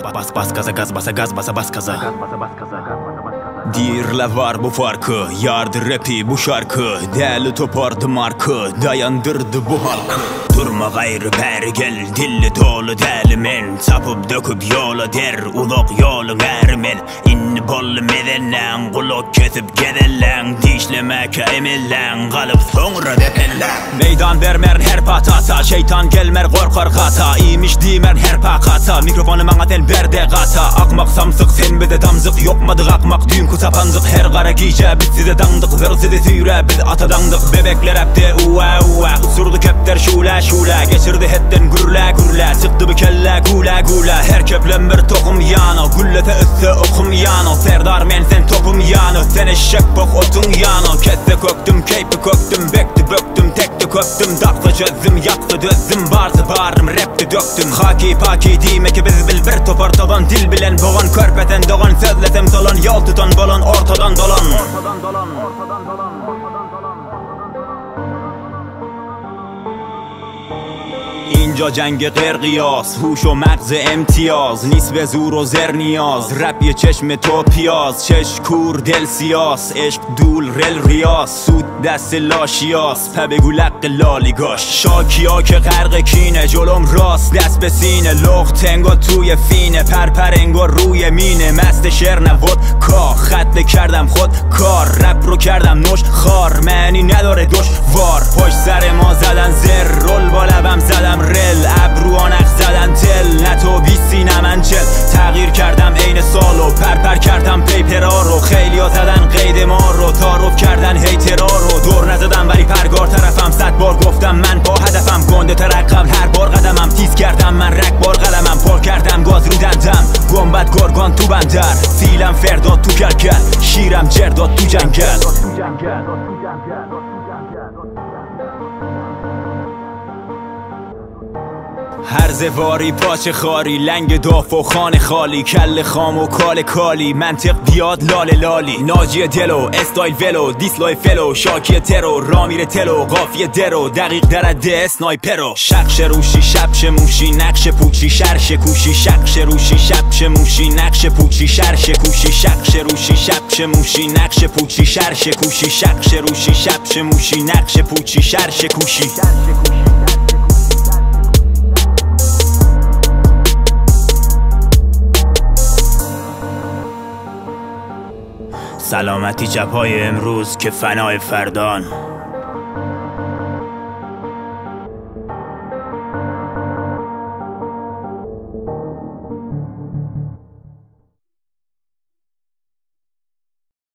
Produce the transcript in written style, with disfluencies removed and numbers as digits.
Bas gaza. Deyirlər var bu farkı, yardı rapi bu şarkı, dəli topardı markı, dayandırdı bu halkı. Durma gayrı beri gel, dilli dolu dəli men, çapıp döküp yola der, ulaq yolun ərimen. İnni bollu medellen, kulak kesip gedellen, dişlemeke emellen, kalıp sonra depellen. Meydan vermer her patata, şeytan gelmer korkar kata, iyiymiş dimer her pakata, mikrofonu bana del berde kata. Akmak samsık sen bize damzık, yokmadık akmak düğün kusapandık. Her kara giyce biz size dandık, zır size tüyre biz atadandık. Bebekler hepte uva uva, usurduk hepter şule şule, geçirdi hetten gürle gürle, çıktı bir kelle gule gule. Her köplen bir tokum yana, güllete üstü okum yana. Serdar men sen topum yana, sen eşek bok otun yana. Kesse köktüm, keypi köktüm, bekti böktüm, tekti köktüm. Daksa çözdüm, yaktı dözdüm, barzı bağırım, rapti döktüm. Haki paki diyme ki biz bil bir topar taban, dil bilen boğan, körpeten doğan, sözlesem solan, yol tutan bolon, ortadan dolan. Ortadan dolan, ortadan dolan, ortadan dolan. اینجا جنگ غیر قیاس، هوش و مغز امتیاز، نیست به زور و زر نیاز. رپ یه چشم تو پیاز، چش کور دل سیاس، عشق دول رل ریاس، سود دست لاشیاس، پا بگو لق لالیگاش. شاکیا که غرق کینه، جلوم راست دست به سینه، لخت انگار توی فینه، پرپر انگار روی مینه. مست شعر نبود کار، خط کردم خود کار، رپ رو کردم نوش خار، معنی نداره دشوار. پشت سر ما زدن زر، رول با لبم زدم رل، ابرو آنق زدن تل، نه تو بیستی نه من چل. تغییر کردم عین سالو، پرپر کردم پیپرا رو، خیلی ها زدن قید ما رو، تعارف کردن هیترا رو. دور نزدم ولی پرگار طرفم، 100 بار گفتم من با هدفم، گنده ترقم هر بار قدمم، تیز کردم من رک بار قلمم، پر کردم گاز رو دندم، گنبد گرگان تو بندر، فیلم فرداد تو گلگل، شیرم جرداد تو جنگل. هر زواری پاچه خاری، لنگ داف و خانه خالی، کل خام و کال کالی، منطق بیاد لاله لالی. ناجی دلو، استایل ولو، دیسلای فلو، شاکی ترو، رامیر تلو، قافیه درو، دقیق درده اسنایپرو. شقش روشی شبش موشی، نقش پوچی شرش کوشی، شقش روشی شبش موشی، نقش پوچی شرش کوشی، شقش روشی شبش موشی، نقش پوچی شرش کوشی، شقش روشی شبش موشی، نقش پوچی شرش کوشی. سلامتی چپای امروز که فنای فردان.